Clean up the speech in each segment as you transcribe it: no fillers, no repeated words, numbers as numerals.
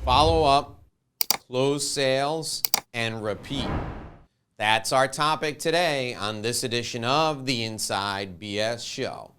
Follow up, close sales, and repeat. That's our topic today on this edition of the Inside BS Show.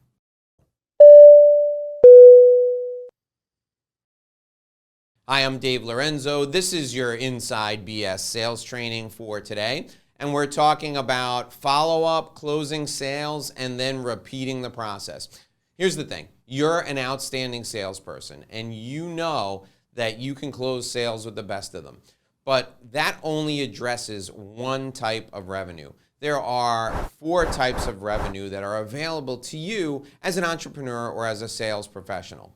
Hi, I'm Dave Lorenzo. This is your Inside BS sales training for today. And we're talking about follow-up, closing sales, and then repeating the process. Here's the thing. You're an outstanding salesperson, and you know that you can close sales with the best of them. But that only addresses one type of revenue. There are 4 types of revenue that are available to you as an entrepreneur or as a sales professional.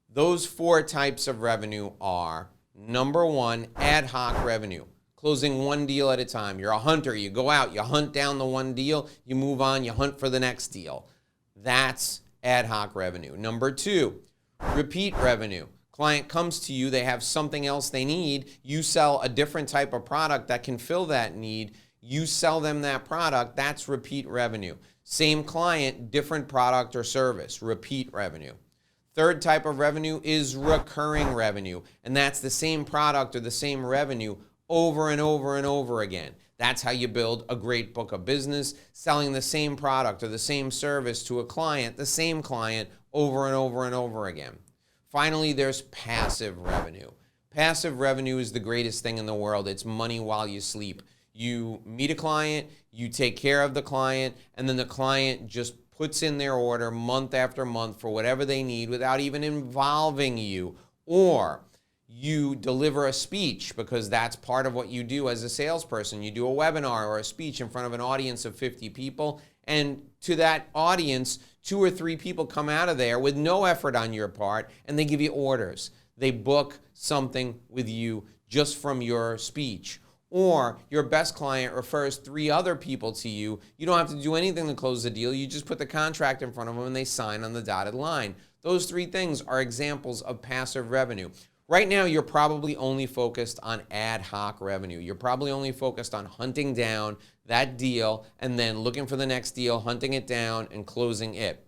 Those 4 types of revenue are, number 1, ad hoc revenue. Closing one deal at a time. You're a hunter. You go out, you hunt down the one deal, you move on, you hunt for the next deal. That's ad hoc revenue. Number 2, repeat revenue. Client comes to you, they have something else they need. You sell a different type of product that can fill that need. You sell them that product. That's repeat revenue. Same client, different product or service. Repeat revenue. Third type of revenue is recurring revenue, and that's the same product or the same revenue over and over and over again. That's how you build a great book of business, selling the same product or the same service to a client, the same client, over and over and over again. Finally, there's passive revenue. Passive revenue is the greatest thing in the world. It's money while you sleep. You meet a client, you take care of the client, and then the client just puts in their order month after month for whatever they need without even involving you. Or you deliver a speech, because that's part of what you do as a salesperson. You do a webinar or a speech in front of an audience of 50 people, and to that audience, 2 or 3 people come out of there with no effort on your part, and they give you orders. They book something with you just from your speech. Or your best client refers 3 other people to you. You don't have to do anything to close the deal. You just put the contract in front of them and they sign on the dotted line. Those 3 things are examples of passive revenue. Right now, you're probably only focused on ad hoc revenue. You're probably only focused on hunting down that deal and then looking for the next deal, hunting it down, and closing it.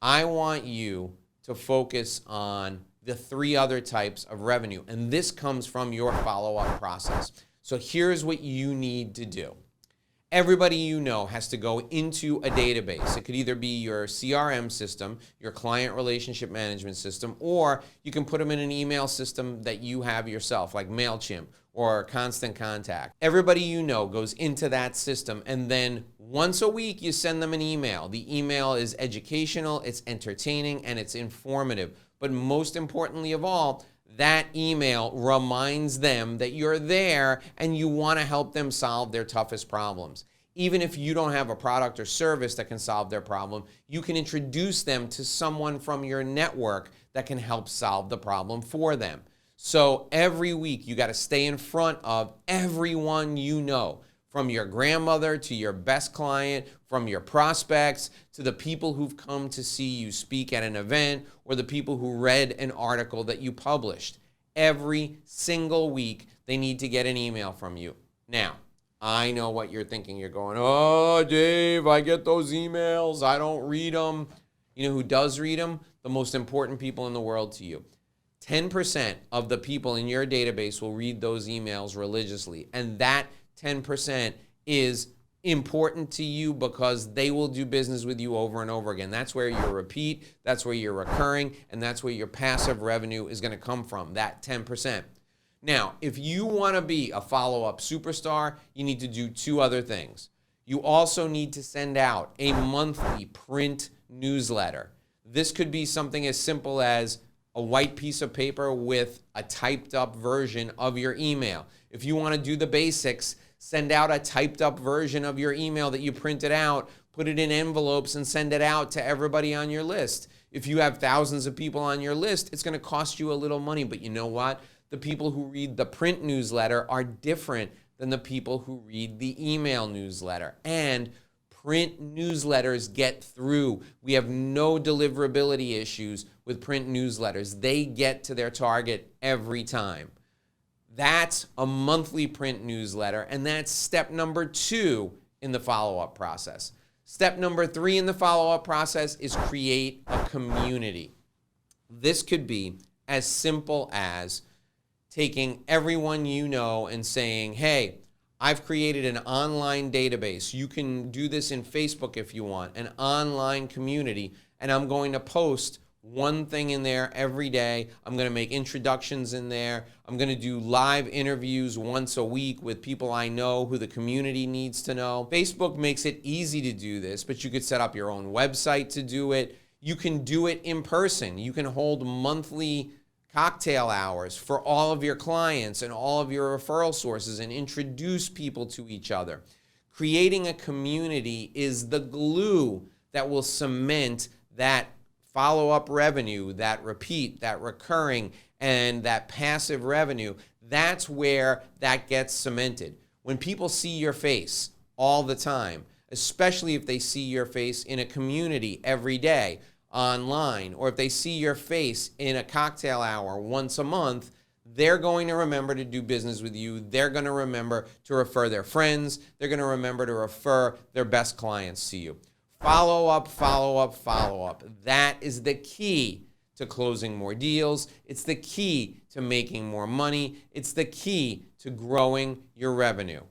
I want you to focus on the 3 other types of revenue, and this comes from your follow-up process. So here's what you need to do. Everybody you know has to go into a database. It could either be your CRM system, your client relationship management system, or you can put them in an email system that you have yourself, like MailChimp or Constant Contact. Everybody you know goes into that system, and then once a week you send them an email. The email is educational, it's entertaining, and it's informative. But most importantly of all, that email reminds them that you're there and you want to help them solve their toughest problems. Even if you don't have a product or service that can solve their problem, you can introduce them to someone from your network that can help solve the problem for them. So every week you got to stay in front of everyone you know, from your grandmother to your best client, from your prospects to the people who've come to see you speak at an event, or the people who read an article that you published. Every single week, they need to get an email from you. Now, I know what you're thinking. You're going, oh, Dave, I get those emails. I don't read them. You know who does read them? The most important people in the world to you. 10% of the people in your database will read those emails religiously, and that 10% is important to you because they will do business with you over and over again. That's where your repeat, that's where your recurring, and that's where your passive revenue is going to come from, that 10%. Now, if you want to be a follow-up superstar, you need to do 2 other things. You also need to send out a monthly print newsletter. This could be something as simple as a white piece of paper with a typed up version of your email. If you want to do the basics, send out a typed up version of your email that you printed out, put it in envelopes and send it out to everybody on your list. If you have thousands of people on your list, it's going to cost you a little money, but you know what? The people who read the print newsletter are different than the people who read the email newsletter. And print newsletters get through. We have no deliverability issues with print newsletters. They get to their target every time. That's a monthly print newsletter, and that's step number 2 in the follow-up process. Step number 3 in the follow-up process is create a community. This could be as simple as taking everyone you know and saying, hey, I've created an online database. You can do this in Facebook if you want, an online community, and I'm going to post one thing in there every day. I'm going to make introductions in there. I'm going to do live interviews once a week with people I know who the community needs to know. Facebook makes it easy to do this, but you could set up your own website to do it. You can do it in person. You can hold monthly cocktail hours for all of your clients and all of your referral sources and introduce people to each other. Creating a community is the glue that will cement that follow-up revenue, that repeat, that recurring, and that passive revenue. That's where that gets cemented. When people see your face all the time, especially if they see your face in a community every day, online, or if they see your face in a cocktail hour once a month, they're going to remember to do business with you. They're going to remember to refer their friends. They're going to remember to refer their best clients to you. Follow up, follow up, follow up. That is the key to closing more deals. It's the key to making more money. It's the key to growing your revenue.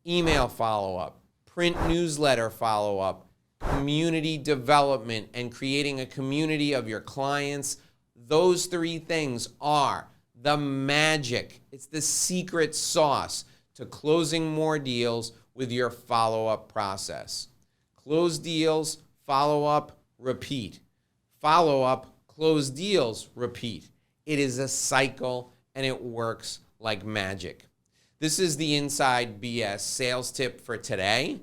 Email follow-up, print newsletter follow-up, community development, and creating a community of your clients. Those three things are the magic. It's the secret sauce to closing more deals with your follow-up process. Close deals, follow-up, repeat. Follow-up, close deals, repeat. It is a cycle, and it works like magic. This is the Inside BS sales tip for today.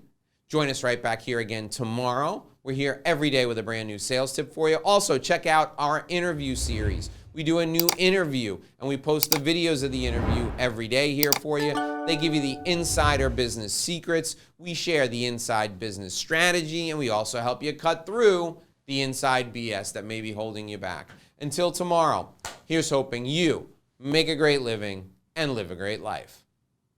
Join us right back here again tomorrow. We're here every day with a brand new sales tip for you. Also, check out our interview series. We do a new interview, and we post the videos of the interview every day here for you. They give you the insider business secrets. We share the inside business strategy, and we also help you cut through the inside BS that may be holding you back. Until tomorrow, here's hoping you make a great living and live a great life.